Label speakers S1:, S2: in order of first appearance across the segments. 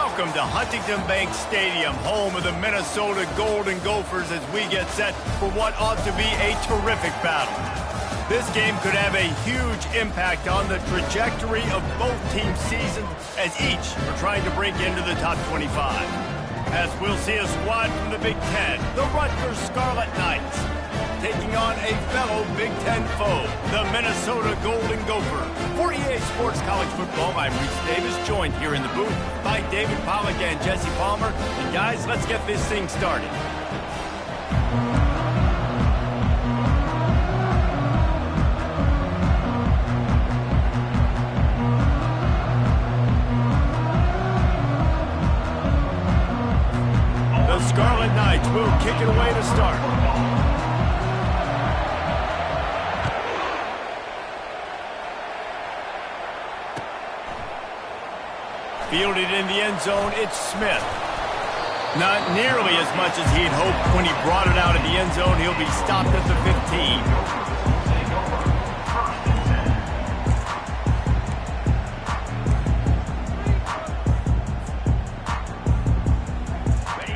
S1: Welcome to Huntington Bank Stadium, home of the Minnesota Golden Gophers, as we get set for what ought to be a terrific battle. This game could have a huge impact on the trajectory of both teams' seasons, as each are trying to break into the top 25. As we'll see a squad from the Big Ten, the Rutgers Scarlet Knights, taking on a fellow Big Ten foe, the Minnesota Golden Gopher. For EA Sports College Football, I'm Reese Davis, joined here in the booth by David Pollack and Jesse Palmer. And guys, let's get this thing started. The Scarlet Knights will kick it away to start. Fielded in the end zone, it's Smith. Not nearly as much as he'd hoped when he brought it out of the end zone. He'll be stopped at the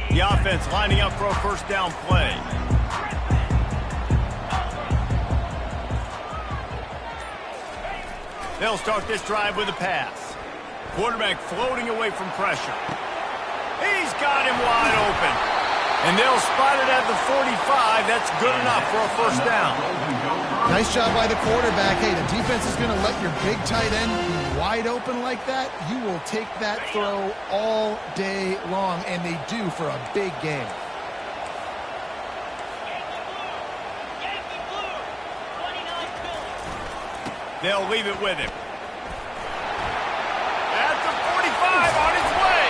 S1: 15. The offense lining up for a first down play. They'll start this drive with a pass. Quarterback floating away from pressure. He's got him wide open. And they'll spot it at the 45. That's good enough for a first down.
S2: Nice job by the quarterback. Hey, the defense is going to let your big tight end be wide open like that. You will take that throw all day long, and they do for a big game.
S1: They'll leave it with him. On his way.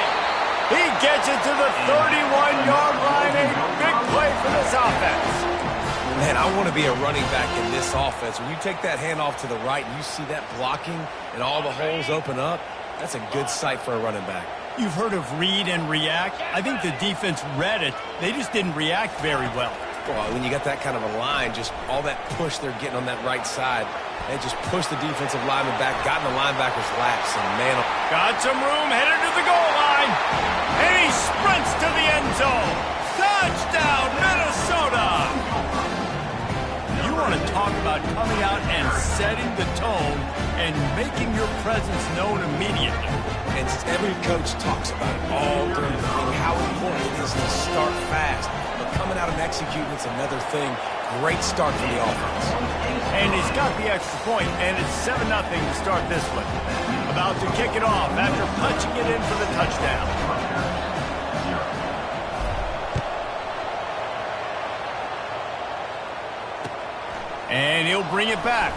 S1: He gets it to the 31-yard line. A big play for this offense.
S3: Man, I want to be a running back in this offense. When you take that handoff to the right and you see that blocking and all the holes open up, that's a good sight for a running back.
S1: You've heard of read and react. I think the defense read it. They just didn't react very well.
S3: Well, when you got that kind of a line, just all that push they're getting on that right side, they just pushed the defensive lineman back, got in the linebacker's laps, and man...
S1: Got some room, headed to the goal line, and he sprints to the end zone. Touchdown, Minnesota! You want to talk about coming out and setting the tone and making your presence known immediately.
S3: And every coach talks about it all during the game, how important it is to start fast. But coming out and executing, it's another thing. Great start for the offense.
S1: And he's got the extra point, and it's 7-0 to start this one. About to kick it off after punching it in for the touchdown. And he'll bring it back.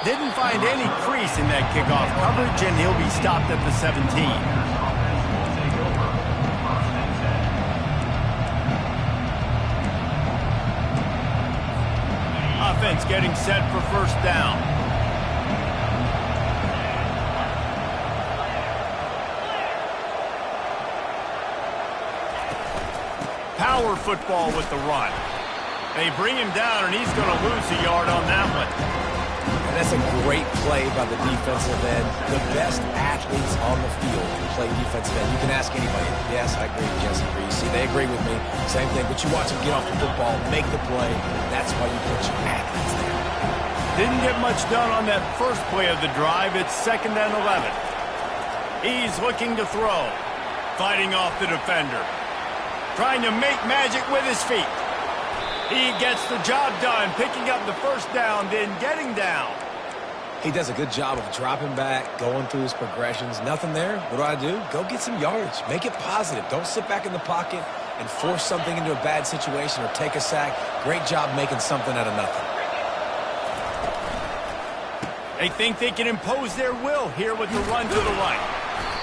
S1: Didn't find any crease in that kickoff coverage, and he'll be stopped at the 17. Offense getting set for first down. Power football with the run. They bring him down, and he's going to lose a yard on that one.
S3: And that's a great play by the defensive end. The best athletes on the field play defensive end. You can ask anybody. Yes, I agree with Jesse Reese. They agree with me. Same thing. But you watch them get off the football, make the play. That's why you put your athletes there.
S1: Didn't get much done on that first play of the drive. It's 2nd and 11. He's looking to throw. Fighting off the defender. Trying to make magic with his feet. He gets the job done, picking up the first down, then getting down.
S3: He does a good job of dropping back, going through his progressions. Nothing there. What do? Go get some yardage. Make it positive. Don't sit back in the pocket and force something into a bad situation or take a sack. Great job making something out of nothing.
S1: They think they can impose their will here with the run to the right.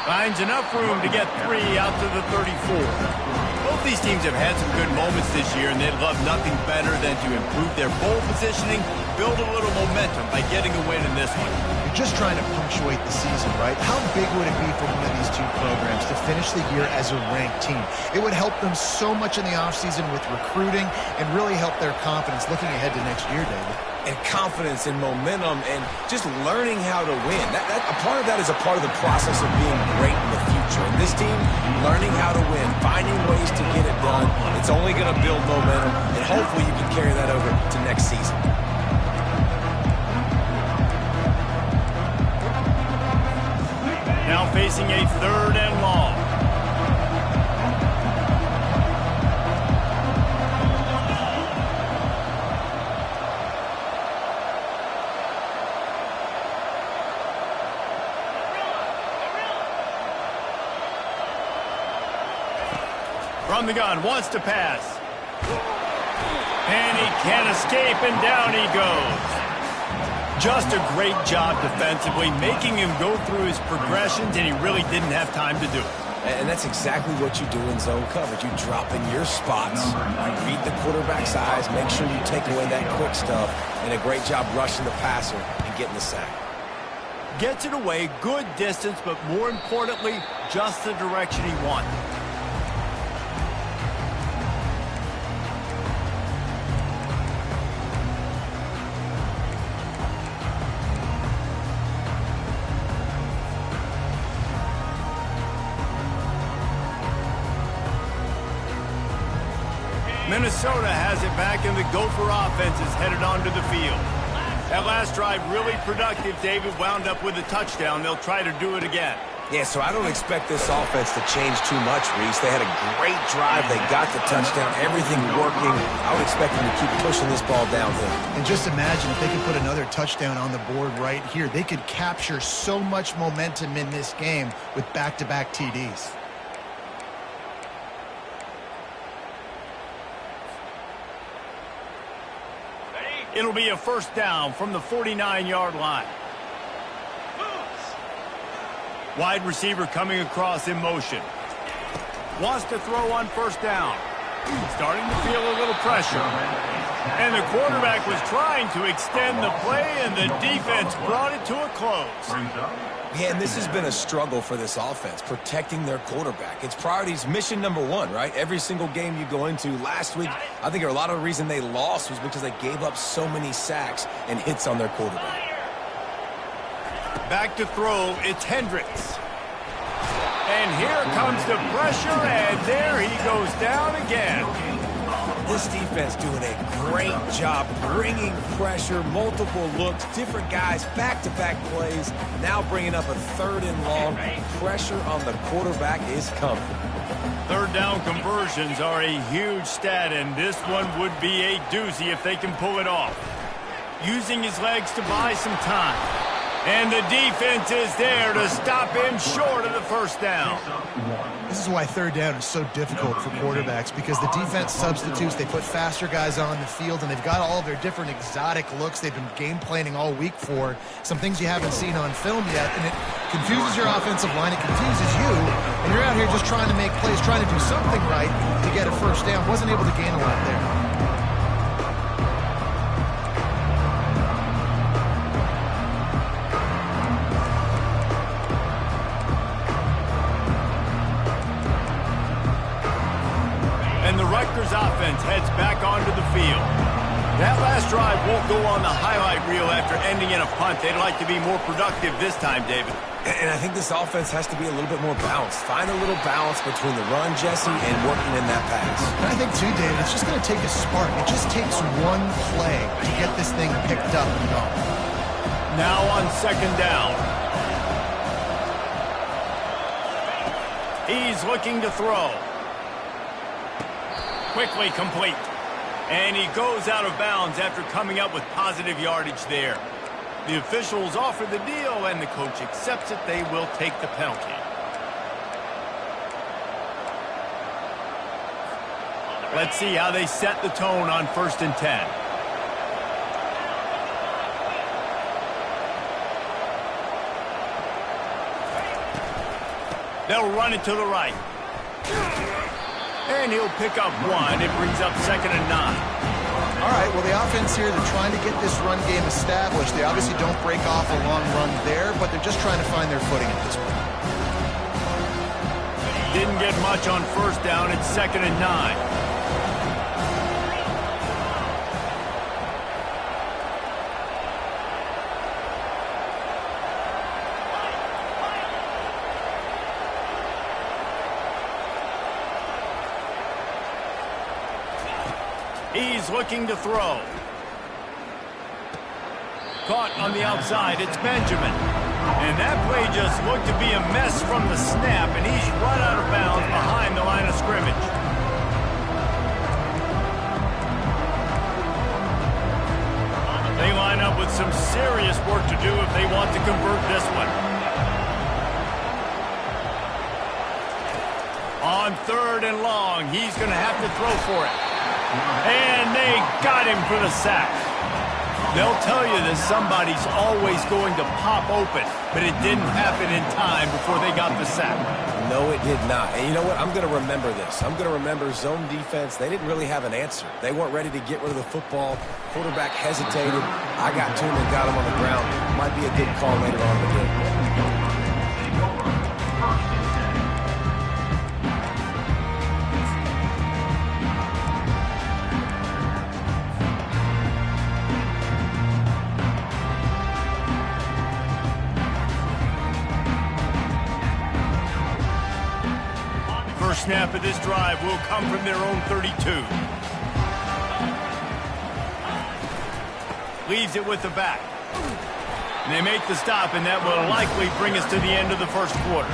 S1: Finds enough room to get 3 out to the 34. Both these teams have had some good moments this year, and they'd love nothing better than to improve their bowl positioning, build a little momentum by getting a win in this one.
S2: You're just trying to punctuate the season, right? How big would it be for one of these two programs to finish the year as a ranked team? It would help them so much in the offseason with recruiting and really help their confidence looking ahead to next year, David.
S3: And confidence and momentum and just learning how to win. A part of that is a part of the process of being great in the future. culture. And this team, learning how to win, finding ways to get it done, it's only going to build momentum, and hopefully you can carry that over to next season.
S1: Now facing a 3rd and long. From the gun, wants to pass. And he can't escape, and down he goes. Just a great job defensively, making him go through his progressions, and he really didn't have time to do it.
S3: And that's exactly what you do in zone coverage. You drop in your spots, read the quarterback's eyes, make sure you take away that quick stuff, and a great job rushing the passer and getting the sack.
S1: Gets it away, good distance, but more importantly, just the direction he wanted. Minnesota has it back, and the Gopher offense is headed onto the field. That last drive really productive, David, wound up with a touchdown. They'll try to do it again.
S3: Yeah, so I don't expect this offense to change too much, Reese. They had a great drive. They got the touchdown, everything working. I would expect them to keep pushing this ball downhill.
S2: And just imagine if they could put another touchdown on the board right here. They could capture so much momentum in this game with back-to-back TDs.
S1: It'll be a 1st down from the 49-yard line. Wide receiver coming across in motion. Wants to throw on 1st down. Starting to feel a little pressure. And the quarterback was trying to extend the play, and the defense brought it to a close.
S3: Yeah, and this has been a struggle for this offense, protecting their quarterback. It's priorities, mission number 1, right? Every single game you go into. Last week, I think a lot of the reason they lost was because they gave up so many sacks and hits on their quarterback.
S1: Back to throw, it's Hendricks. And here comes the pressure, and there he goes down again.
S3: This defense doing a great job bringing pressure, multiple looks, different guys, back-to-back plays. Now bringing up a 3rd and long. Pressure on the quarterback is coming.
S1: 3rd down conversions are a huge stat, and this one would be a doozy if they can pull it off. Using his legs to buy some time. And the defense is there to stop him short of the 1st down.
S2: This is why 3rd down is so difficult for quarterbacks, because the defense substitutes, they put faster guys on the field, and they've got all of their different exotic looks they've been game planning all week for, some things you haven't seen on film yet, and it confuses your offensive line, it confuses you, and you're out here just trying to make plays, trying to do something right to get a 1st down. Wasn't able to gain a lot there.
S1: Offense heads back onto the field. That last drive won't go on the highlight reel after ending in a punt. They'd like to be more productive this time, David.
S3: And I think this offense has to be a little bit more balanced. Find a little balance between the run, Jesse, and working in that pass.
S2: And I think, too, David, it's just going to take a spark. It just takes one play to get this thing picked up and going.
S1: Now on 2nd down. He's looking to throw. Quickly complete. And he goes out of bounds after coming up with positive yardage there. The officials offer the deal, and the coach accepts it. They will take the penalty. Let's see how they set the tone on 1st and 10. They'll run it to the right. And he'll pick up 1. It brings up 2nd and 9.
S2: All right, well, the offense here, they're trying to get this run game established. They obviously don't break off a long run there, but they're just trying to find their footing at this point.
S1: Didn't get much on 1st down. It's 2nd and 9. He's looking to throw. Caught on the outside, it's Benjamin. And that play just looked to be a mess from the snap, and he's run out of bounds behind the line of scrimmage. They line up with some serious work to do if they want to convert this one. On 3rd and long, he's going to have to throw for it. And they got him for the sack. They'll tell you that somebody's always going to pop open, but it didn't happen in time before they got the sack.
S3: No, it did not. And you know what? I'm going to remember this. I'm going to remember zone defense. They didn't really have an answer. They weren't ready to get rid of the football. Quarterback hesitated. I got to him and got him on the ground. Might be a good call later on in the game.
S1: Snap of this drive will come from their own 32. Leaves it with the back. And they make the stop, and that will likely bring us to the end of the first quarter.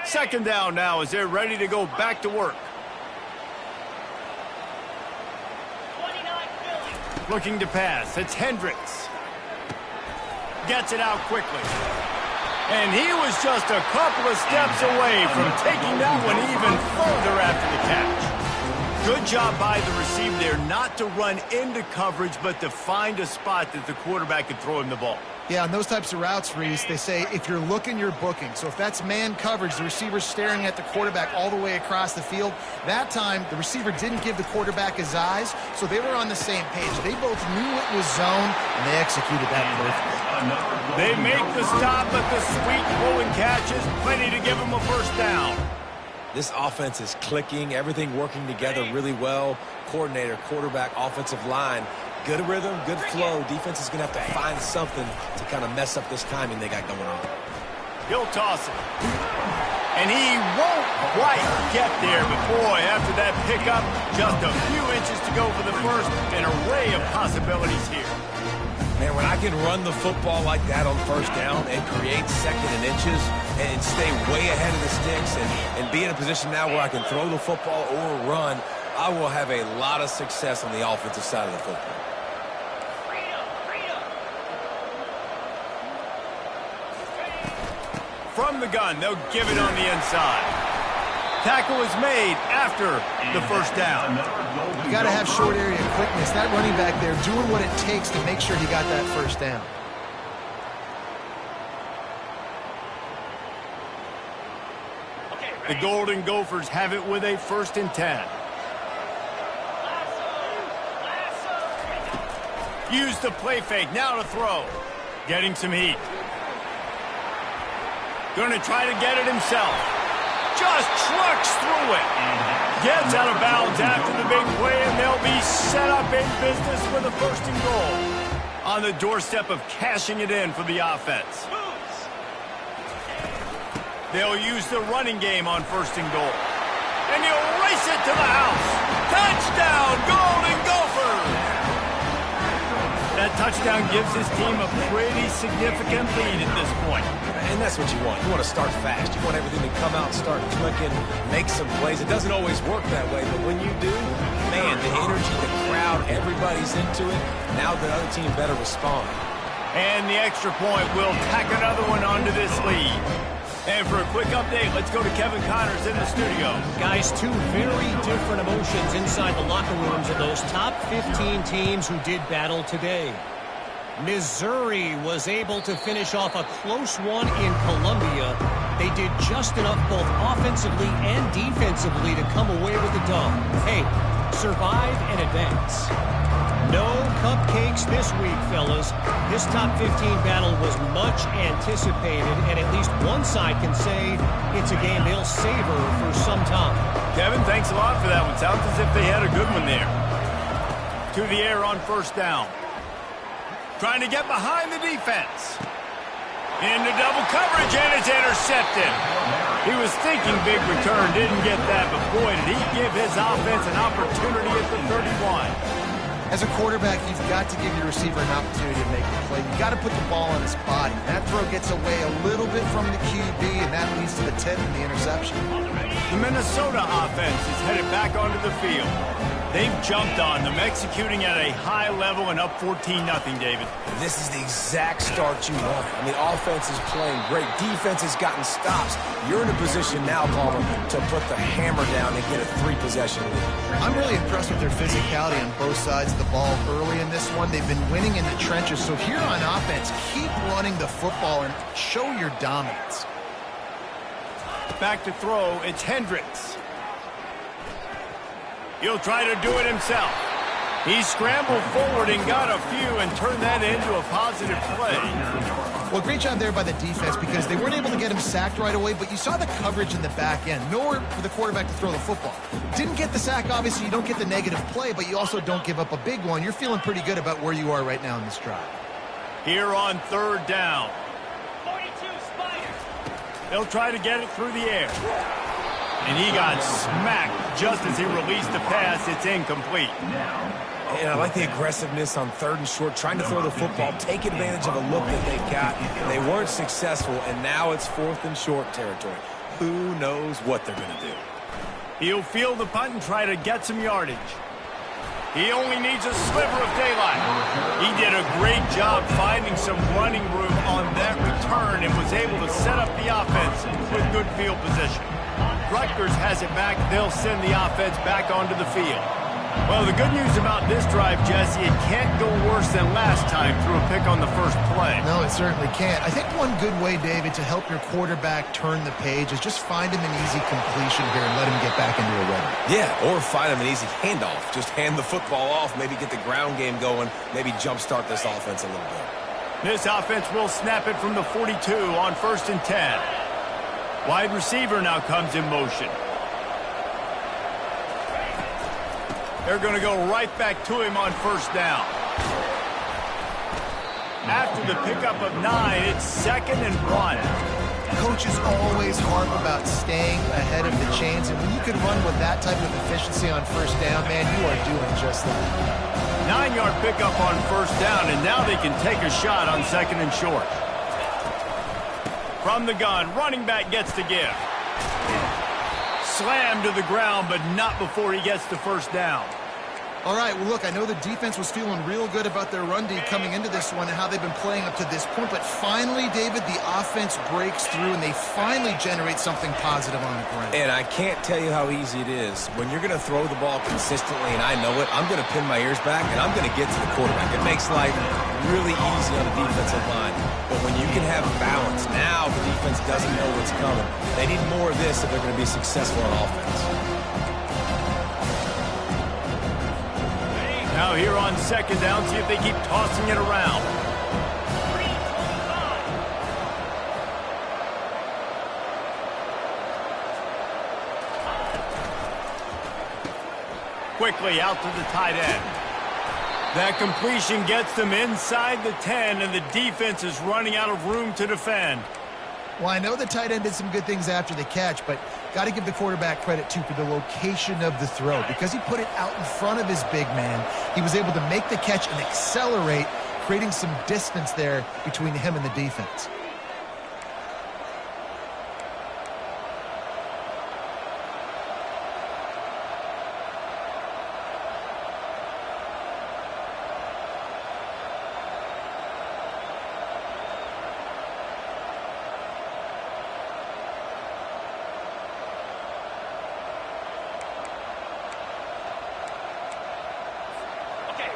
S1: Second down now as they're ready to go back to work. Looking to pass. It's Hendricks. Gets it out quickly. And he was just a couple of steps away from taking that one even further after the catch. Good job by the receiver there not to run into coverage, but to find a spot that the quarterback could throw him the ball.
S2: Yeah, on those types of routes, Reese, they say if you're looking, you're booking. So if that's man coverage, the receiver's staring at the quarterback all the way across the field. That time, the receiver didn't give the quarterback his eyes, so they were on the same page. They both knew it was zone, and they executed that perfectly.
S1: They make the stop, but the sweet throwing catch is plenty to give them a first down.
S3: This offense is clicking, everything working together really well. Coordinator, quarterback, offensive line. Good rhythm, good flow. Defense is going to have to find something to kind of mess up this timing they got going on.
S1: He'll toss it. And he won't quite get there, but boy, after that pickup, just a few inches to go for the first. An array of possibilities here.
S3: Man, when I can run the football like that on first down and create second and inches and stay way ahead of the sticks and be in a position now where I can throw the football or run, I will have a lot of success on the offensive side of the football.
S1: From the gun, they'll give it on the inside. Tackle is made after the first down.
S2: You got to have short area quickness. That running back there doing what it takes to make sure he got that first down.
S1: The Golden Gophers have it with a 1st and 10. Use the play fake, now to throw. Getting some heat. Going to try to get it himself. Just trucks through it. Gets out of bounds after the big play, and they'll be set up in business with a 1st and goal. On the doorstep of cashing it in for the offense. They'll use the running game on 1st and goal. And he'll race it to the house. Touchdown, Golden Gophers! That touchdown gives his team a pretty significant lead at this point.
S3: And that's what you want. You want to start fast. You want everything to come out, start clicking, make some plays. It doesn't always work that way, but when you do, man, the energy, the crowd, everybody's into it. Now the other team better respond.
S1: And the extra point will tack another one onto this lead. And for a quick update, let's go to Kevin Connors in the studio.
S4: Guys, two very different emotions inside the locker rooms of those top 15 teams who did battle today. Missouri was able to finish off a close one in Columbia, They did just enough both offensively and defensively to come away with the dub. Hey, survive and advance. No cupcakes this week, fellas. This top 15 battle was much anticipated, and at least one side can say it's a game they'll savor for some time.
S1: Kevin, thanks a lot for that one. Sounds as if they had a good one there. To the air on first down. Trying to get behind the defense. Into double coverage, and it's intercepted. He was thinking big return, didn't get that, but boy, did he give his offense an opportunity at the 31.
S2: As a quarterback, you've got to give your receiver an opportunity to make the play. You've got to put the ball on his body. That throw gets away a little bit from the QB, and that leads to the 10 and the interception.
S1: The Minnesota offense is headed back onto the field. They've jumped on them, executing at a high level and up 14-0, David.
S3: This is the exact start you want. I mean, offense is playing great. Defense has gotten stops. You're in a position now, Palmer, to put the hammer down and get a 3-possession lead.
S2: I'm really impressed with their physicality on both sides of the ball early in this one. They've been winning in the trenches. So here on offense, keep running the football and show your dominance.
S1: Back to throw, it's Hendricks. He'll try to do it himself. He scrambled forward and got a few and turned that into a positive play.
S2: Well, great job there by the defense because they weren't able to get him sacked right away, but you saw the coverage in the back end. Nowhere for the quarterback to throw the football. Didn't get the sack, obviously. You don't get the negative play, but you also don't give up a big one. You're feeling pretty good about where you are right now in this drive.
S1: Here on third down.
S5: 42 Spiders.
S1: They'll try to get it through the air. And he got smacked just as he released the pass. It's incomplete.
S3: And I like the aggressiveness on third and short, trying to throw the football, take advantage of a look that they've got. They weren't successful, and now it's fourth and short territory. Who knows what they're going to do?
S1: He'll field the punt and try to get some yardage. He only needs a sliver of daylight. He did a great job finding some running room on that return and was able to set up the offense with good field position. Rutgers has it back. They'll send the offense back onto the field. Well, the good news about this drive, Jesse, it can't go worse than last time through a pick on the first play.
S2: No, it certainly can't. I think one good way, David, to help your quarterback turn the page is just find him an easy completion here and let him get back into a rhythm.
S3: Yeah, or find him an easy handoff. Just hand the football off, maybe get the ground game going, maybe jumpstart this offense a little bit.
S1: This offense will snap it from the 42 on 1st and 10. Wide receiver now comes in motion. They're going to go right back to him on first down. After the pickup of 9, it's 2nd and 1.
S2: Coaches always harp about staying ahead of the chains, and when you can run with that type of efficiency on first down, man, you are doing just that.
S1: 9-yard pickup on first down, and now they can take a shot on 2nd and short. From the gun, running back gets to give. Slammed to the ground, but not before he gets to first down.
S2: All right, well, look, I know the defense was feeling real good about their run D coming into this one and how they've been playing up to this point, but finally, David, the offense breaks through and they finally generate something positive on the ground.
S3: And I can't tell you how easy it is. When you're going to throw the ball consistently, and I know it, I'm going to pin my ears back and I'm going to get to the quarterback. It makes life really easy on the defensive line. But when you can have balance, now the defense doesn't know what's coming. They need more of this if they're going to be successful on offense.
S1: Now here on 2nd down, see if they keep tossing it around. Quickly out to the tight end. That completion gets them inside the 10, and the defense is running out of room to defend.
S2: Well, I know the tight end did some good things after the catch, but got to give the quarterback credit, too, for the location of the throw. Because he put it out in front of his big man, he was able to make the catch and accelerate, creating some distance there between him and the defense.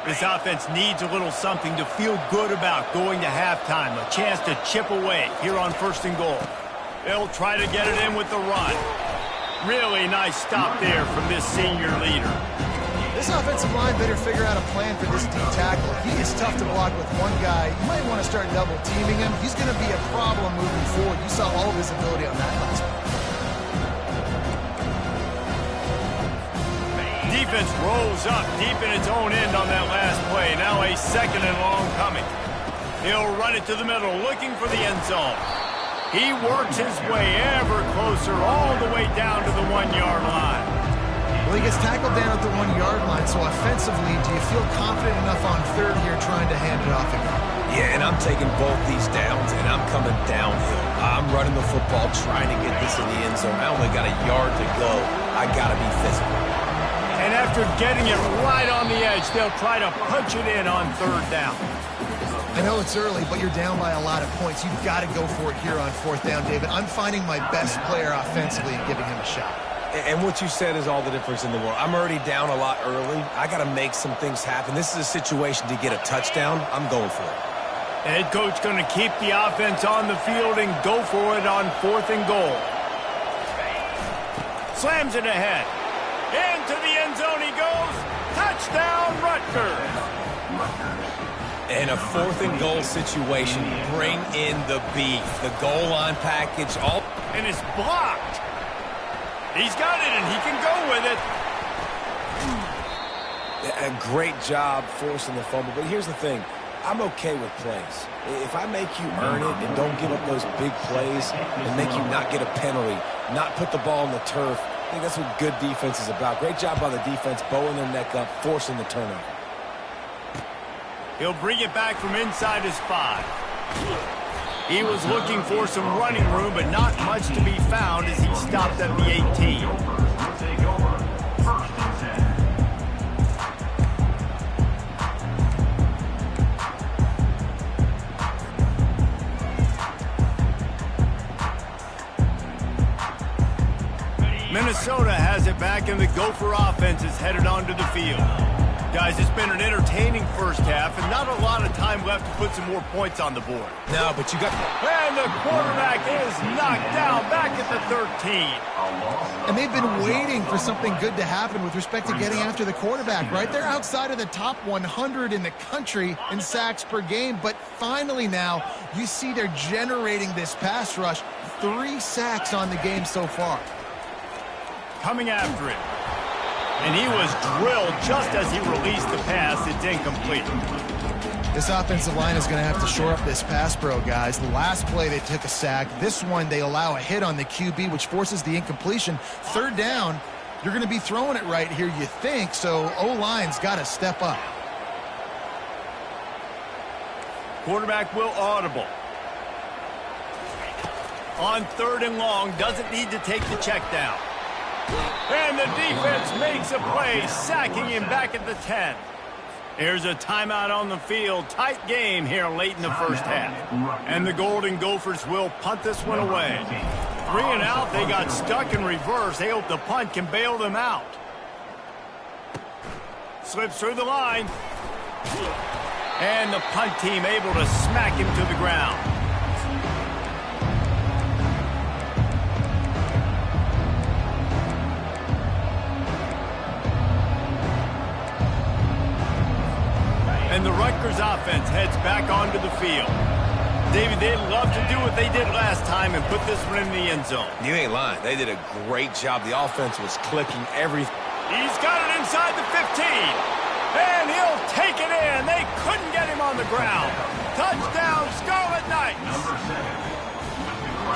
S1: This offense needs a little something to feel good about going to halftime. A chance to chip away here on 1st and goal. They'll try to get it in with the run. Really nice stop there from this senior leader.
S2: This offensive line better figure out a plan for this D tackle. He is tough to block with one guy. You might want to start double teaming him. He's going to be a problem moving forward. You saw all of his ability on that last one.
S1: Defense rolls up deep in its own end on that last play. Now a 2nd and long coming. He'll run it to the middle, looking for the end zone. He works his way ever closer all the way down to the 1-yard line.
S2: Well, he gets tackled down at the 1-yard line, so offensively, do you feel confident enough on 3rd here trying to hand it off again?
S3: Yeah, and I'm taking both these downs, and I'm coming downhill. I'm running the football, trying to get this in the end zone. I only got a yard to go. I got to be physical.
S1: And after getting it right on the edge, they'll try to punch it in on 3rd down.
S2: I know it's early, but you're down by a lot of points. You've got to go for it here on 4th down, David. I'm finding my best player offensively and giving him a shot.
S3: And what you said is all the difference in the world. I'm already down a lot early. I got to make some things happen. This is a situation to get a touchdown. I'm going for it.
S1: The head coach going to keep the offense on the field and go for it on 4th and goal. Slams it ahead. Into the end zone he goes. Touchdown, Rutgers.
S3: In a 4th and goal situation, bring in the beef. The goal line package.
S1: And it's blocked. He's got it, and he can go with it.
S3: A great job forcing the fumble. But here's the thing. I'm okay with plays. If I make you earn it and don't give up those big plays and make you not get a penalty, not put the ball on the turf, I think that's what good defense is about. Great job by the defense, bowing their neck up, forcing the turnover.
S1: He'll bring it back from inside his 5. He was looking for some running room, but not much to be found as he stopped at the 18. Minnesota has it back, and the Gopher offense is headed onto the field. Guys, it's been an entertaining first half, and not a lot of time left to put some more points on the board.
S3: No, but you got...
S1: And the quarterback is knocked down back at the 13.
S2: And they've been waiting for something good to happen with respect to getting after the quarterback, right? They're outside of the top 100 in the country in sacks per game, but finally now you see they're generating this pass rush. 3 sacks on the game so far.
S1: Coming after it. And he was drilled just as he released the pass. It's incomplete.
S2: This offensive line is going to have to shore up this pass pro, guys. The last play they took a sack. This one they allow a hit on the QB, which forces the incompletion. 3rd down, you're going to be throwing it right here, you think, so O-line's got to step up.
S1: Quarterback will audible. On 3rd and long, doesn't need to take the check down. And the defense makes a play, sacking him back at the 10. Here's a timeout on the field. Tight game here late in the first half. And the Golden Gophers will punt this one away. 3 and out, they got stuck in reverse. They hope the punt can bail them out. Slips through the line. And the punt team able to smack him to the ground. And the Rutgers offense heads back onto the field. David, they'd love to do what they did last time and put this one in the end zone.
S3: You ain't lying. They did a great job. The offense was clicking everything.
S1: He's got it inside the 15. And he'll take it in. They couldn't get him on the ground. Touchdown, Scarlet Knights.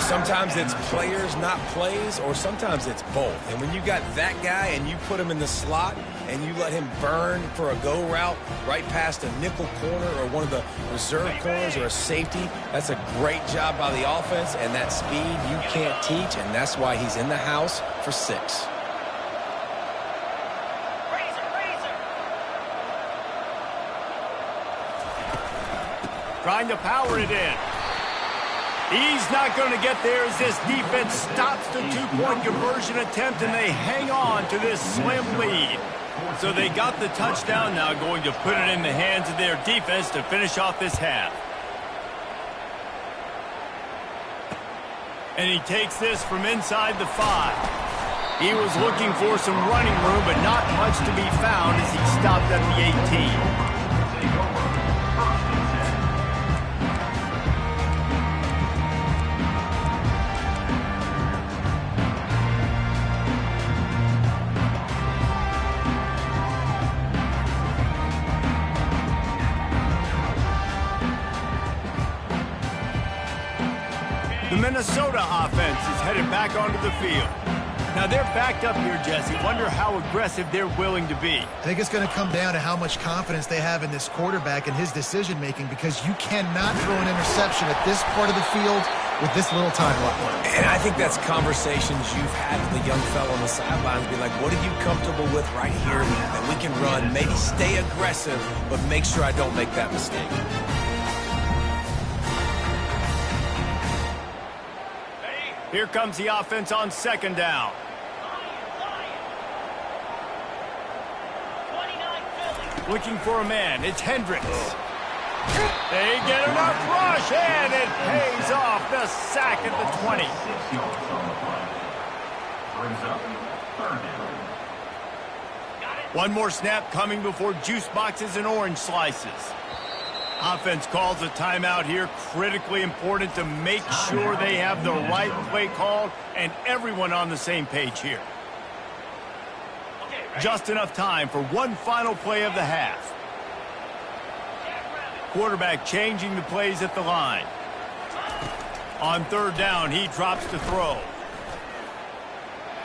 S3: Sometimes it's players, not plays, or sometimes it's both. And when you got that guy and you put him in the slot and you let him burn for a go route right past a nickel corner or one of the reserve corners or a safety, that's a great job by the offense, and that speed you can't teach, and that's why he's in the house for 6.
S1: Trying to power it in. He's not going to get there as this defense stops the 2-point conversion attempt, and they hang on to this slim lead. So they got the touchdown, now going to put it in the hands of their defense to finish off this half. And he takes this from inside the 5. He was looking for some running room, but not much to be found as he stopped at the 18. The Minnesota offense is headed back onto the field. Now, they're backed up here, Jesse. Wonder how aggressive they're willing to be.
S2: I think it's going to come down to how much confidence they have in this quarterback and his decision-making, because you cannot throw an interception at this part of the field with this little time left.
S3: And I think that's conversations you've had with the young fellow on the sidelines. Be like, what are you comfortable with right here that we can run? Maybe stay aggressive, but make sure I don't make that mistake.
S1: Here comes the offense on second down. Looking for a man. It's Hendricks. They get enough rush, and it pays off. The sack at the 20. One more snap coming before juice boxes and orange slices. Offense calls a timeout here. Critically important to make sure they have the right play called and everyone on the same page here. Just enough time for one final play of the half. Quarterback changing the plays at the line. On third down, he drops to throw.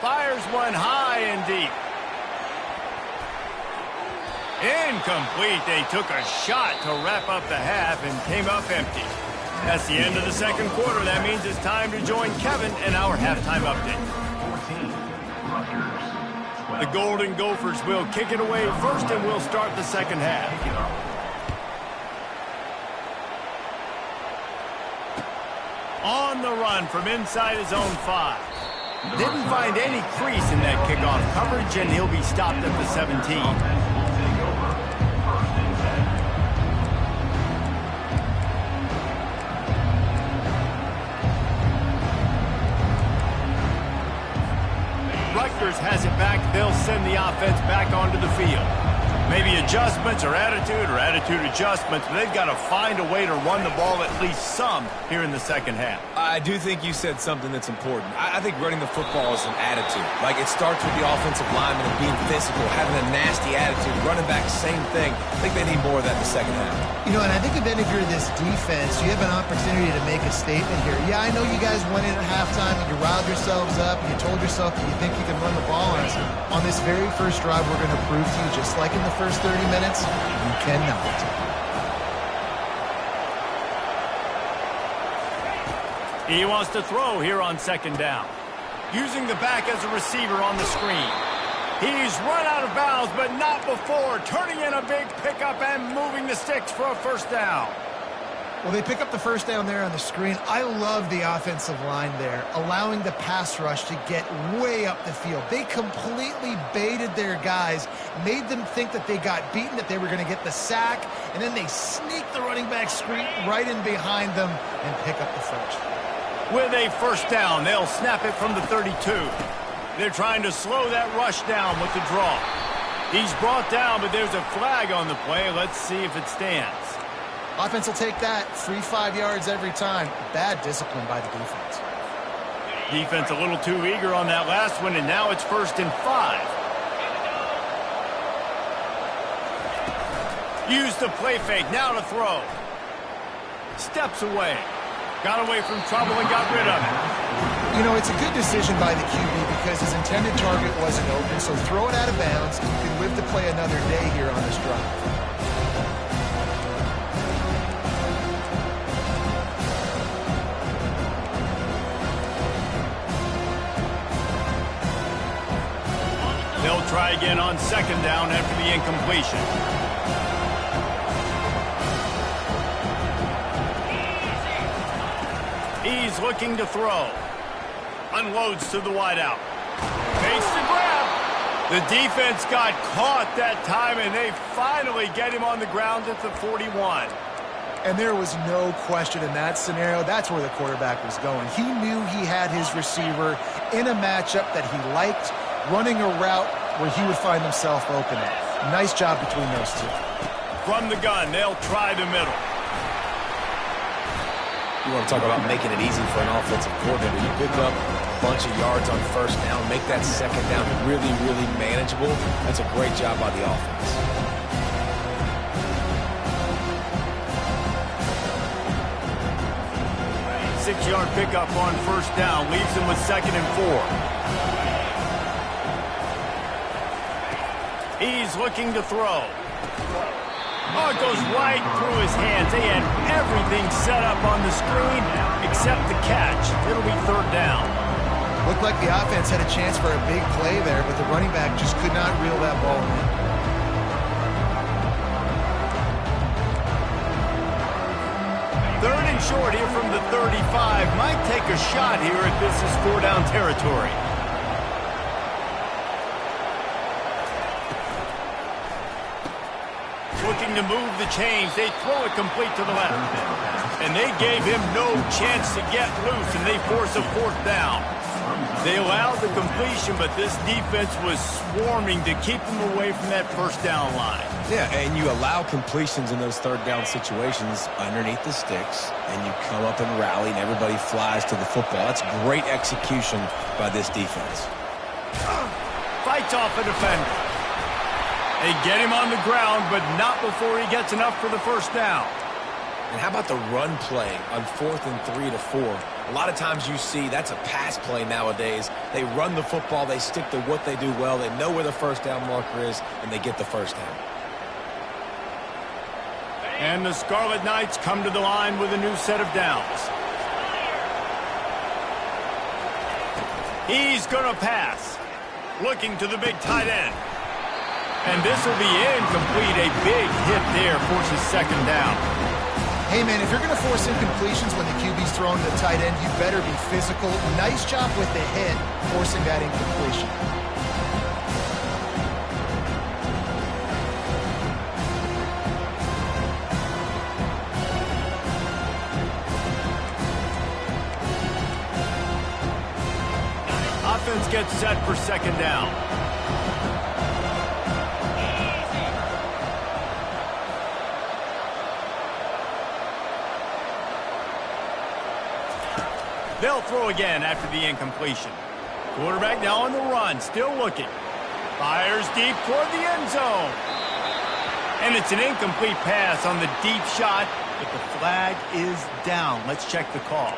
S1: Fires one high and deep. Incomplete. They took a shot to wrap up the half and came up empty. That's the end of the second quarter. That means it's time to join Kevin in our halftime update. The Golden Gophers will kick it away first, and we'll start the second half. On the run from inside his own 5. Didn't find any crease in that kickoff coverage, and he'll be stopped at the 17. Rutgers has it back. They'll send the offense back onto the field. Maybe adjustments or attitude adjustments, but they've got to find a way to run the ball at least some here in the second half.
S3: I do think you said something that's important. I think running the football is an attitude. Like, it starts with the offensive lineman of being physical, having a nasty attitude. Running back, same thing. I think they need more of that in the second half.
S2: You know, and I think if you're this defense, you have an opportunity to make a statement here. Yeah, I know you guys went in at halftime and you riled yourselves up and you told yourself that you think you can run the ball on us. On this very first drive, we're going to prove to you, just like in the first 30 minutes, you cannot.
S1: He wants to throw here on second down. Using the back as a receiver on the screen. He's run out of bounds, but not before. Turning in a big pickup and moving the sticks for a first down.
S2: Well, they pick up the first down there on the screen. I love the offensive line there, allowing the pass rush to get way up the field. They completely baited their guys, made them think that they got beaten, that they were going to get the sack, and then they sneak the running back screen right in behind them and pick up the first.
S1: With a first down, they'll snap it from the 32. They're trying to slow that rush down with the draw. He's brought down, but there's a flag on the play. Let's see if it stands.
S2: Offense will take that. 3-5 yards every time. Bad discipline by the defense.
S1: Defense a little too eager on that last one, and now it's 1st and 5. Use the play fake. Now to throw. Steps away. Got away from trouble and got rid of it.
S2: You know, it's a good decision by the QB because his intended target wasn't open, so throw it out of bounds. You can live to play another day here on this drive.
S1: They'll try again on second down after the incompletion. He's looking to throw. Unloads to the wideout. Takes the grab. The defense got caught that time, and they finally get him on the ground at the 41.
S2: And there was no question in that scenario. That's where the quarterback was going. He knew he had his receiver in a matchup that he liked, running a route where he would find himself open. Nice job between those two.
S1: From the gun, they'll try the middle.
S3: You want to talk about making it easy for an offensive coordinator. You pick up a bunch of yards on first down, make that second down really, really manageable. That's a great job by the offense.
S1: 6-yard pickup on first down, leaves him with 2nd and 4. He's looking to throw. Oh, it goes right through his hands. They had everything set up on the screen except the catch. It'll be 3rd down.
S2: Looked like the offense had a chance for a big play there, but the running back just could not reel that ball in.
S1: Third and short here from the 35. Might take a shot here if this is 4-down territory. Looking to move the chains. They throw it complete to the left. And they gave him no chance to get loose, and they force a 4th down. They allowed the completion, but this defense was swarming to keep them away from that first down line.
S3: Yeah, and you allow completions in those 3rd down situations underneath the sticks, and you come up and rally, and everybody flies to the football. That's great execution by this defense.
S1: Fights off a defender. They get him on the ground, but not before he gets enough for the first down.
S3: And how about the run play on 4th and 3 to 4? A lot of times you see that's a pass play nowadays. They run the football, they stick to what they do well, they know where the first down marker is, and they get the first down.
S1: And the Scarlet Knights come to the line with a new set of downs. He's going to pass. Looking to the big tight end. And this will be incomplete. A big hit there forces 2nd down.
S2: Hey, man, if you're going to force incompletions when the QB's throwing the tight end, you better be physical. Nice job with the hit, forcing that incompletion.
S1: Offense gets set for 2nd down. They'll throw again after the incompletion. Quarterback now on the run, still looking. Fires deep toward the end zone. And it's an incomplete pass on the deep shot, but the flag is down. Let's check the call.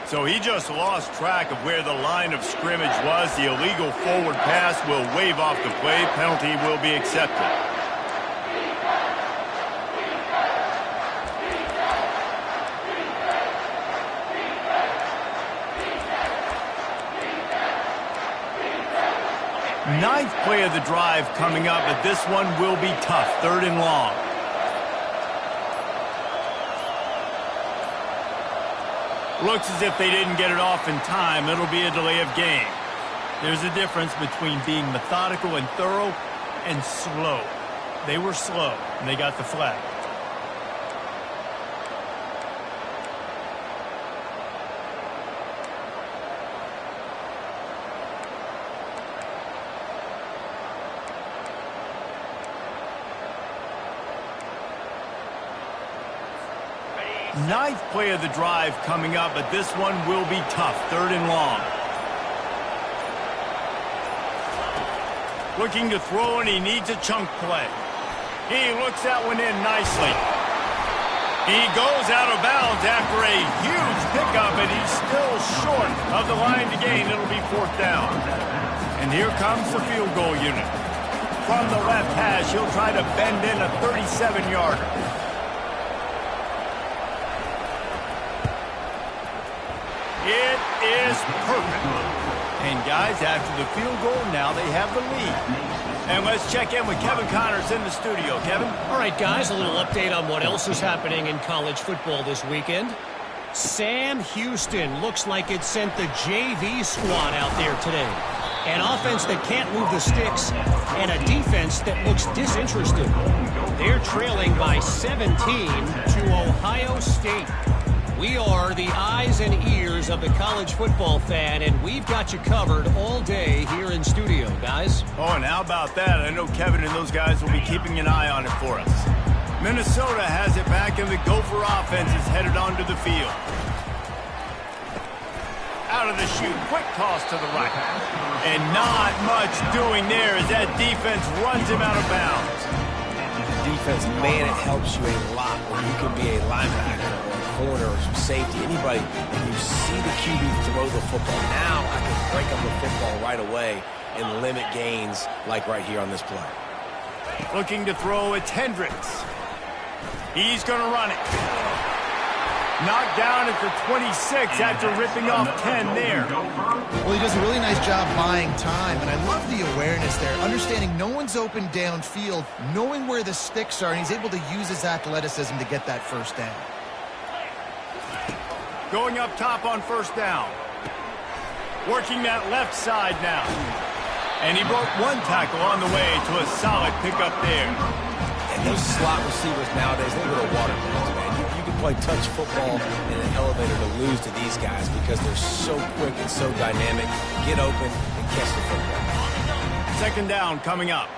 S1: So he just lost track of where the line of scrimmage was. The illegal forward pass will wave off the play. Penalty will be accepted. Ninth play of the drive coming up, but this one will be tough. 3rd and long. Looks as if they didn't get it off in time. It'll be a delay of game. There's a difference between being methodical and thorough and slow. They were slow, and they got the flag. Ninth play of the drive coming up, but this one will be tough. 3rd and long. Looking to throw, and he needs a chunk play. He looks that one in nicely. He goes out of bounds after a huge pickup, and he's still short of the line to gain. It'll be 4th down. And here comes the field goal unit. From the left hash, he'll try to bend in a 37-yarder. It is perfect. And guys, after the field goal, now they have the lead. And let's check in with Kevin Connors in the studio. Kevin?
S4: All right, guys, a little update on what else is happening in college football this weekend. Sam Houston looks like it sent the JV squad out there today. An offense that can't move the sticks and a defense that looks disinterested. They're trailing by 17 to Ohio State. We are the eyes and ears of the college football fan, and we've got you covered all day here in studio, guys.
S1: Oh, and how about that? I know Kevin and those guys will be keeping an eye on it for us. Minnesota has it back, and the Gopher offense is headed onto the field. Out of the chute, quick toss to the right. And not much doing there as that defense runs him out of bounds.
S3: Defense, man, it helps you a lot when you can be a linebacker or a corner or some safety, anybody, and you see the QB throw the football. Now I can break up the football right away and limit gains like right here on this play.
S1: Looking to throw, it's Hendricks. He's going to run it. Knocked down at the 26 after ripping off 10 there.
S2: Well, he does a really nice job buying time, and I love the awareness there, understanding no one's open downfield, knowing where the sticks are, and he's able to use his athleticism to get that first down.
S1: Going up top on first down. Working that left side now. And he broke one tackle on the way to a solid pickup there.
S3: And those slot receivers nowadays, they're little water balls, man. You can play touch football in an elevator to lose to these guys because they're so quick and so dynamic. Get open and catch the football.
S1: Second down coming up.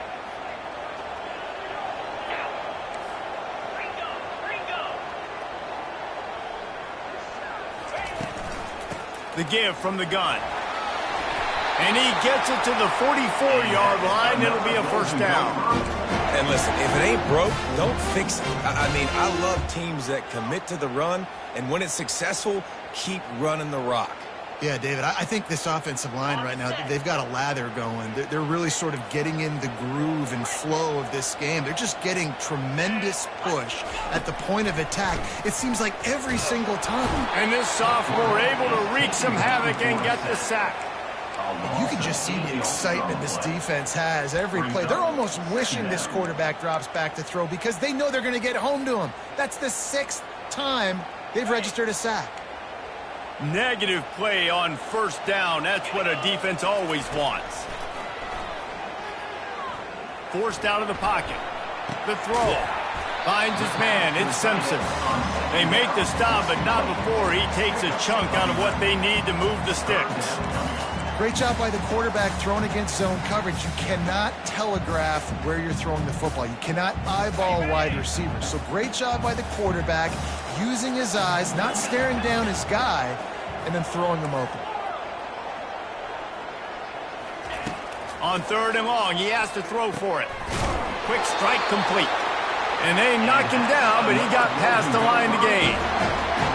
S1: The give from the gun. And he gets it to the 44-yard line. It'll be a first down.
S3: And listen, if it ain't broke, don't fix it. I mean, I love teams that commit to the run, and when it's successful, keep running the rock.
S2: Yeah, David, I think this offensive line right now, they've got a lather going. They're really sort of getting in the groove and flow of this game. They're just getting tremendous push at the point of attack. It seems like every single time.
S1: And this sophomore able to wreak some havoc and get the sack.
S2: You can just see the excitement this defense has every play. They're almost wishing this quarterback drops back to throw because they know they're going to get home to him. That's the 6th time they've registered a sack.
S1: Negative play on first down. That's what a defense always wants. Forced out of the pocket. The throw. Finds his man. It's Simpson. They make the stop, but not before he takes a chunk out of what they need to move the sticks.
S2: Great job by the quarterback throwing against zone coverage. You cannot telegraph where you're throwing the football. You cannot eyeball wide receivers. So great job by the quarterback using his eyes, not staring down his guy, and then throwing him open.
S1: On third and long, he has to throw for it. Quick strike complete. And they knocked him down, but he got past the line to gain.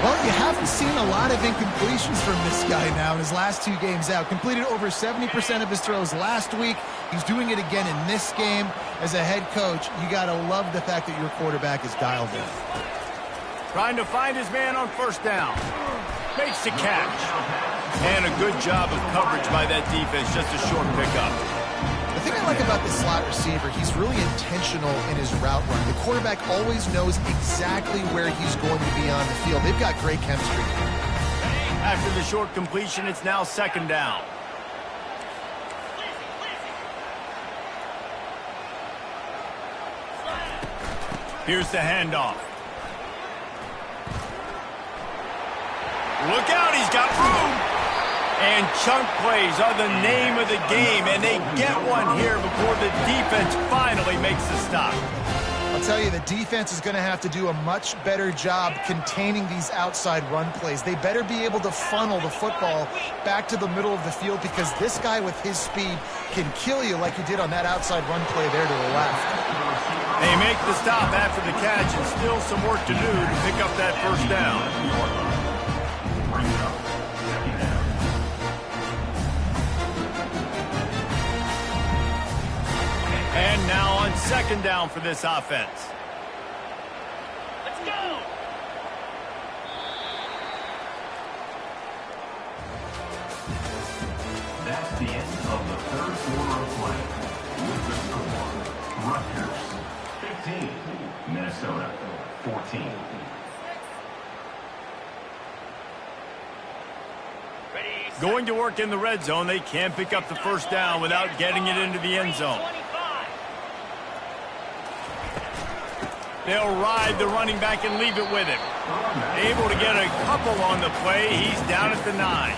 S2: Well, you haven't seen a lot of incompletions from this guy now in his last 2 games out. Completed over 70% of his throws last week. He's doing it again in this game. As a head coach, you got to love the fact that your quarterback is dialed in.
S1: Trying to find his man on first down. Makes the catch. And a good job of coverage by that defense. Just a short pickup.
S2: The thing I like about this slot receiver, he's really intentional in his route run. The quarterback always knows exactly where he's going to be on the field. They've got great chemistry.
S1: After the short completion, it's now second down. Here's the handoff. Look out, he's got room. And chunk plays are the name of the game, and they get one here before the defense finally makes the stop.
S2: I'll tell you, the defense is going to have to do a much better job containing these outside run plays. They better be able to funnel the football back to the middle of the field because this guy with his speed can kill you like he did on that outside run play there to the left.
S1: They make the stop after the catch, and still some work to do to pick up that first down. And now on second down for this offense.
S5: Let's go!
S6: That's the end of the third quarter of play. With the score, Rutgers 15, Minnesota 14.
S1: Going to work in the red zone, they can't pick up the first down without getting it into the end zone. They'll ride the running back and leave it with him. Able to get a couple on the play. He's down at the 9.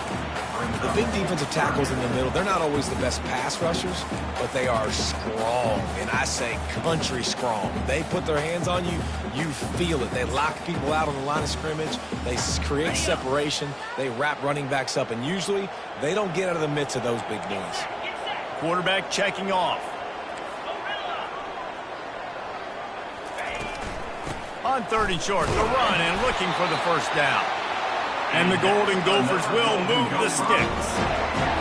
S3: The big defensive tackles in the middle, they're not always the best pass rushers, but they are strong, and I say country strong. They put their hands on you, you feel it. They lock people out on the line of scrimmage. They create separation. They wrap running backs up, and usually they don't get out of the midst of those big boys.
S1: Quarterback checking off. On 3rd and short, the run and looking for the first down. And the Golden Gophers will move the sticks.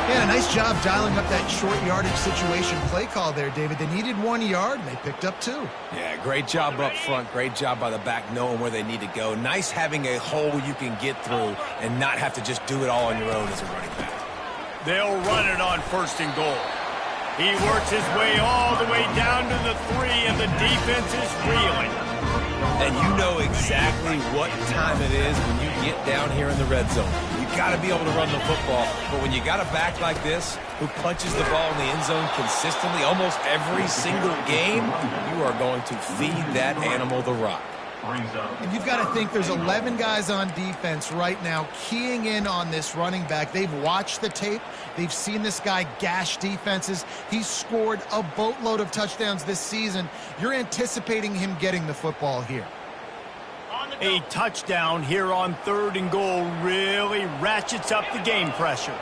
S2: Yeah, nice job dialing up that short yardage situation play call there, David. They needed 1 yard, and they picked up 2.
S3: Yeah, great job up front. Great job by the back knowing where they need to go. Nice having a hole you can get through and not have to just do it all on your own as a running back.
S1: They'll run it on 1st and goal. He works his way all the way down to the 3, and the defense is reeling.
S3: And you know exactly what time it is when you get down here in the red zone. You got to be able to run the football, but when you got a back like this who punches the ball in the end zone consistently almost every single game, you are going to feed that animal the rock.
S2: And you've got to think there's 11 guys on defense right now keying in on this running back. They've watched the tape. They've seen this guy gash defenses. He's scored a boatload of touchdowns this season. You're anticipating him getting the football here.
S1: A touchdown here on 3rd and goal really ratchets up the game pressure.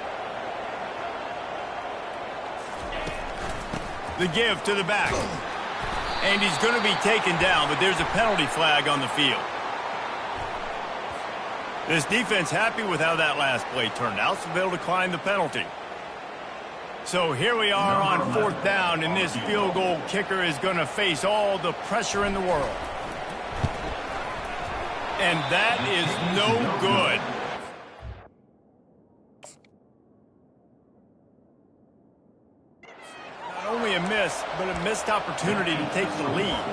S1: The give to the back. And he's going to be taken down, but there's a penalty flag on the field. This defense happy with how that last play turned out, so they'll decline the penalty. So here we are on 4th down, and this field goal kicker is going to face all the pressure in the world. And that is no good. Not only a miss, but a missed opportunity to take the lead.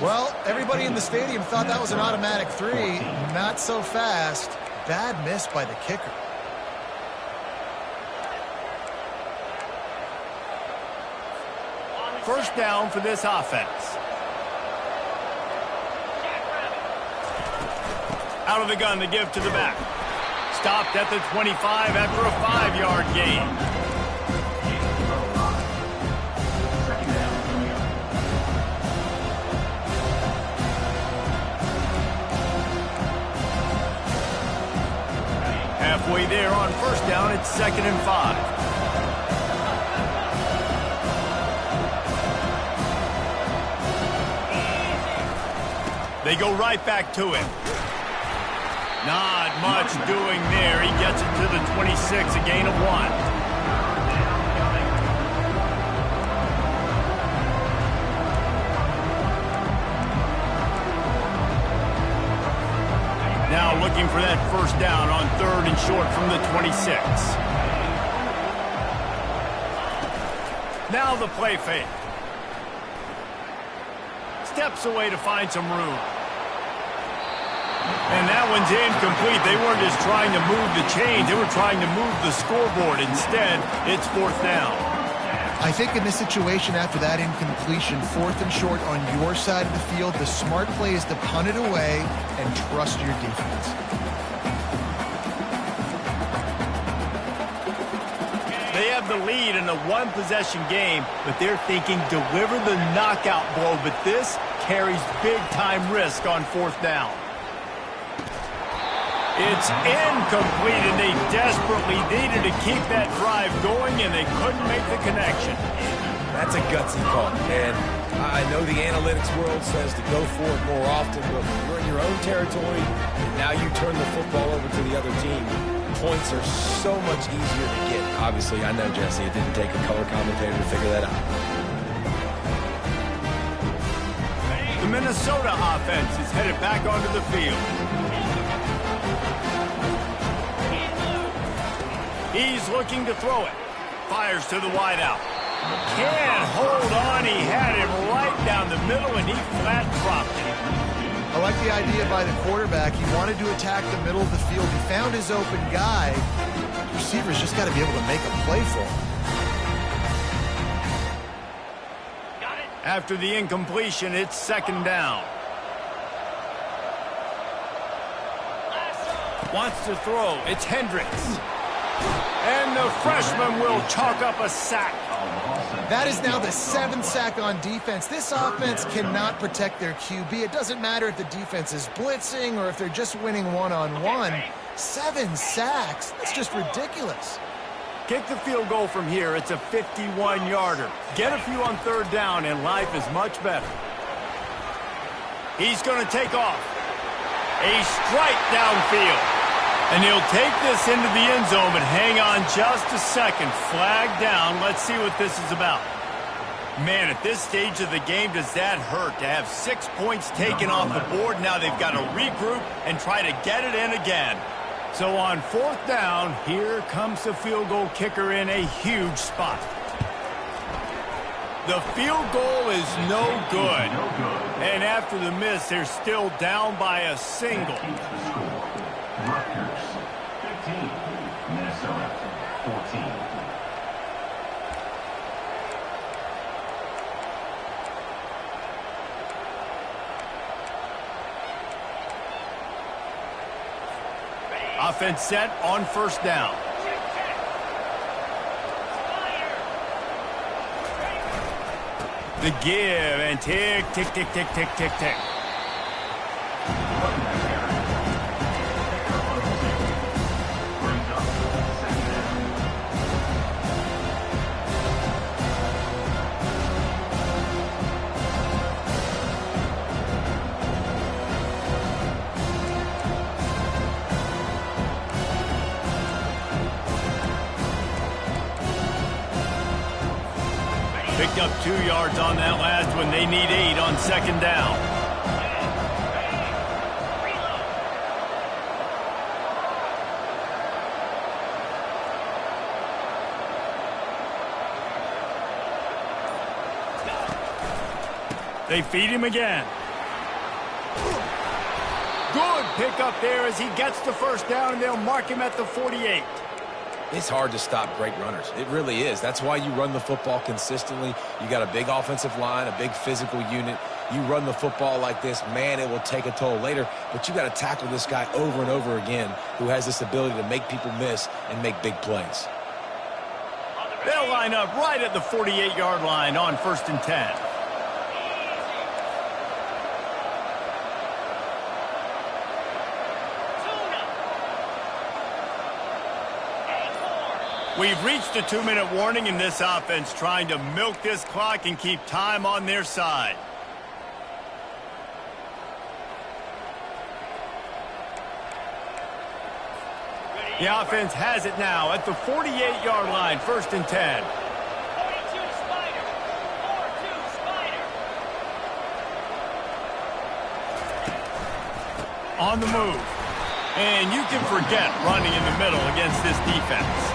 S2: Well, everybody in the stadium thought that was an automatic 3. Not so fast. Bad miss by the kicker.
S1: First down for this offense. Out of the gun, the give to the back. Stopped at the 25 after a 5-yard gain. Halfway there on first down, it's 2nd and 5. They go right back to him. Not much doing there. He gets it to the 26, a gain of 1. Now looking for that first down on 3rd and short from the 26. Now the play fake. Steps away to find some room. And that one's incomplete. They weren't just trying to move the chains. They were trying to move the scoreboard. Instead, it's 4th down.
S2: I think in this situation after that incompletion, 4th and short on your side of the field, the smart play is to punt it away and trust your defense.
S1: They have the lead in a one-possession game, but they're thinking deliver the knockout blow. But this carries big-time risk on 4th down. It's incomplete, and they desperately needed to keep that drive going, and they couldn't make the connection.
S3: That's a gutsy call, and I know the analytics world says to go for it more often, but when you're in your own territory, and now you turn the football over to the other team, points are so much easier to get. Obviously, I know, Jesse, it didn't take a color commentator to figure that out.
S1: The Minnesota offense is headed back onto the field. He's looking to throw it. Fires to the wideout. Can't hold on. He had him right down the middle, and he flat dropped it.
S2: I like the idea by the quarterback. He wanted to attack the middle of the field. He found his open guy. receivers just got to be able to make a play for him.
S1: After the incompletion, it's second down. Wants to throw. It's Hendricks. And the freshman will chalk up a sack.
S2: That is now the 7th sack on defense. This offense cannot protect their QB. It doesn't matter if the defense is blitzing or if they're just winning one-on-one. 7 sacks? That's just ridiculous.
S1: Kick the field goal from here. It's a 51-yarder. Get a few on third down, and life is much better. He's going to take off. A strike downfield. And he'll take this into the end zone, but hang on just a second. Flag down. Let's see what this is about. Man, at this stage of the game, does that hurt to have 6 points taken off the board? Now they've got to regroup and try to get it in again. So on fourth down, here comes the field goal kicker in a huge spot. The field goal is no good. And after the miss, they're still down by a single.
S6: Rutgers 15, Minnesota 14.
S1: Offense set on first down. The give and tick, tick, tick, tick, tick, tick, tick. Picked up 2 yards on that last one. They need 8 on second down. They feed him again. Good pickup there as he gets the first down, and they'll mark him at the 48.
S3: It's hard to stop great runners. It really is. That's why you run the football consistently. You got a big offensive line, a big physical unit. You run the football like this, man, it will take a toll later. But you got to tackle this guy over and over again who has this ability to make people miss and make big plays.
S1: They'll line up right at the 48-yard line on first and 10. We've reached a 2-minute warning in this offense, trying to milk this clock and keep time on their side. The offense has it now at the 48-yard line, first and 10.
S5: 42 Spider. 4-2 Spider.
S1: On the move. And you can forget running in the middle against this defense.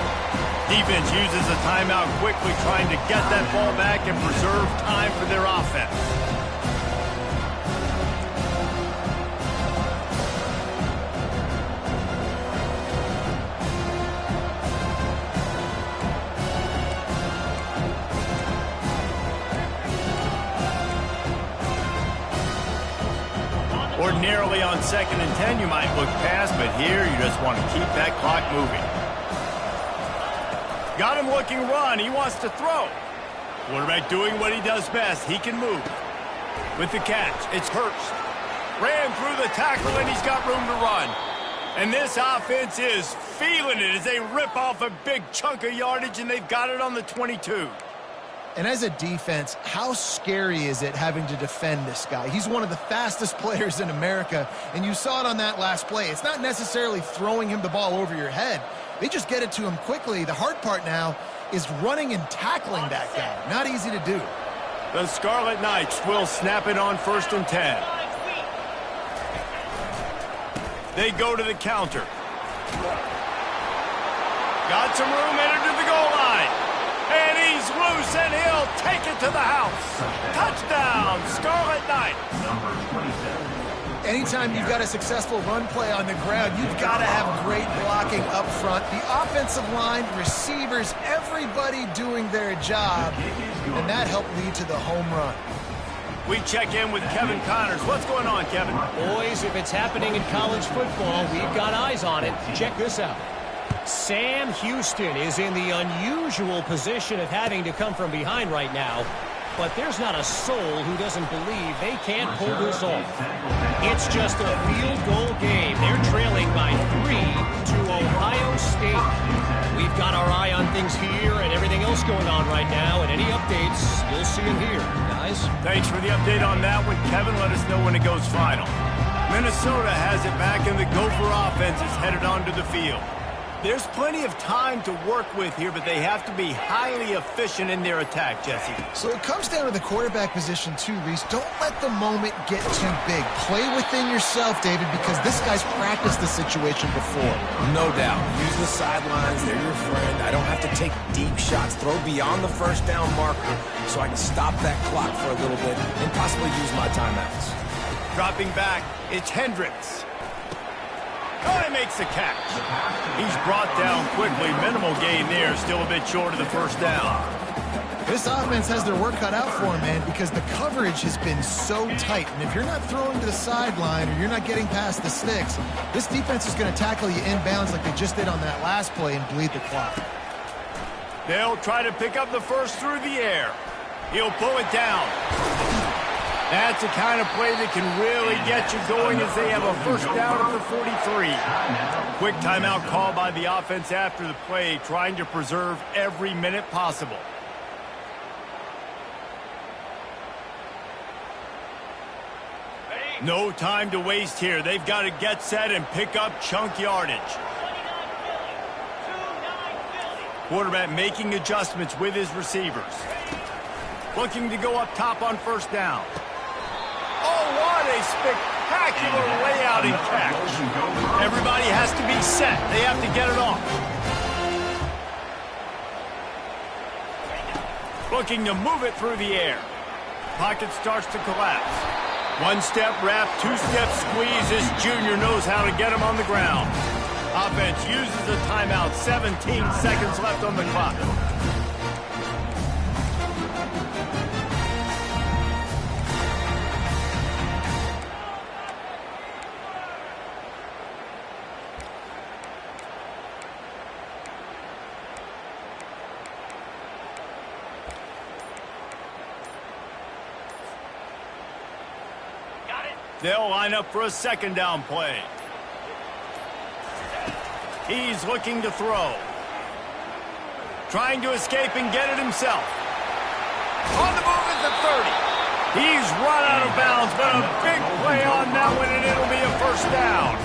S1: Defense uses a timeout quickly, trying to get that ball back and preserve time for their offense. Ordinarily on second and 10, you might look past, but here you just want to keep that clock moving. Got him looking run. He wants to throw. Quarterback doing what he does best. He can move. With the catch, it's Hurst. Ran through the tackle, and he's got room to run. And this offense is feeling it as they rip off a big chunk of yardage, and they've got it on the 22.
S2: And as a defense, how scary is it having to defend this guy? He's one of the fastest players in America, and you saw it on that last play. It's not necessarily throwing him the ball over your head. They just get it to him quickly. The hard part now is running and tackling that guy. Not easy to do.
S1: The Scarlet Knights will snap it on first and 10. They go to the counter. Got some room, entered to the goal line. And he's loose, and he'll take it to the house. Touchdown, Scarlet Knights.
S6: Number 27.
S2: Anytime you've got a successful run play on the ground, you've got to have great blocking up front. The offensive line, receivers, everybody doing their job, and that helped lead to the home run.
S1: We check in with Kevin Connors. What's going on, Kevin?
S4: Boys, if it's happening in college football, we've got eyes on it. Check this out. Sam Houston is in the unusual position of having to come from behind right now. But there's not a soul who doesn't believe they can't pull this off. It's just a field goal game. They're trailing by 3 to Ohio State. We've got our eye on things here and everything else going on right now. And any updates, you'll see them here, guys.
S1: Thanks for the update on that one, Kevin. Let us know when it goes final. Minnesota has it back, and the Gopher offense is headed onto the field. There's plenty of time to work with here, but they have to be highly efficient in their attack, Jesse.
S2: So it comes down to the quarterback position too, Reese. Don't let the moment get too big. Play within yourself, David, because this guy's practiced the situation before.
S3: No doubt. Use the sidelines. They're your friend. I don't have to take deep shots. Throw beyond the first down marker so I can stop that clock for a little bit and possibly use my timeouts.
S1: Dropping back, it's Hendricks. Oh, he makes the catch. He's brought down quickly. Minimal gain there. Still a bit short of the first down.
S2: This offense has their work cut out for them, man, because the coverage has been so tight. And if you're not throwing to the sideline or you're not getting past the sticks, this defense is going to tackle you inbounds like they just did on that last play and bleed the clock.
S1: They'll try to pick up the first through the air. He'll pull it down. That's the kind of play that can really get you going as they have a first down at the 43. Quick timeout call by the offense after the play, trying to preserve every minute possible. No time to waste here. They've got to get set and pick up chunk yardage. Quarterback making adjustments with his receivers. Looking to go up top on first down. Oh, what a spectacular layout and catch. Everybody has to be set. They have to get it off. Looking to move it through the air. Pocket starts to collapse. One-step wrap, two-step squeeze. This junior knows how to get him on the ground. Offense uses a timeout. 17 seconds left on the clock. They'll line up for a second down play. He's looking to throw. Trying to escape and get it himself. On the move at the 30. He's run out of bounds, but a big play on that one, and it'll be a first down.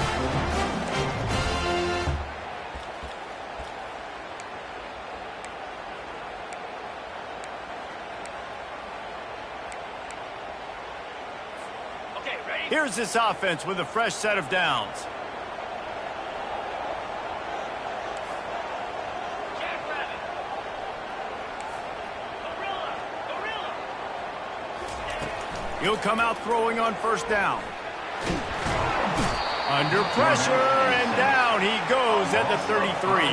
S1: Here's this offense with a fresh set of downs. He'll come out throwing on first down. Under pressure, and down he goes at the 33.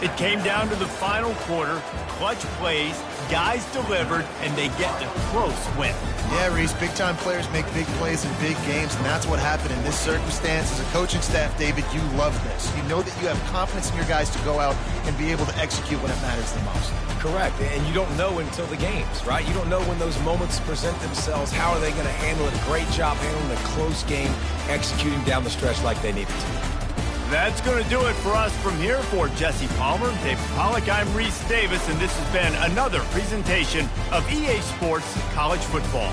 S1: It came down to the final quarter. Clutch plays, guys delivered, and they get the close win.
S2: Yeah, Reese, big-time players make big plays in big games, and that's what happened in this circumstance. As a coaching staff, David, you love this. You know that you have confidence in your guys to go out and be able to execute when it matters the most.
S3: Correct, and you don't know until the games, right? You don't know when those moments present themselves. How are they going to handle it? Great job handling a close game, executing down the stretch like they needed to.
S1: That's going to do it for us from here. For Jesse Palmer, David Pollack, I'm Reese Davis, and this has been another presentation of EA Sports College Football.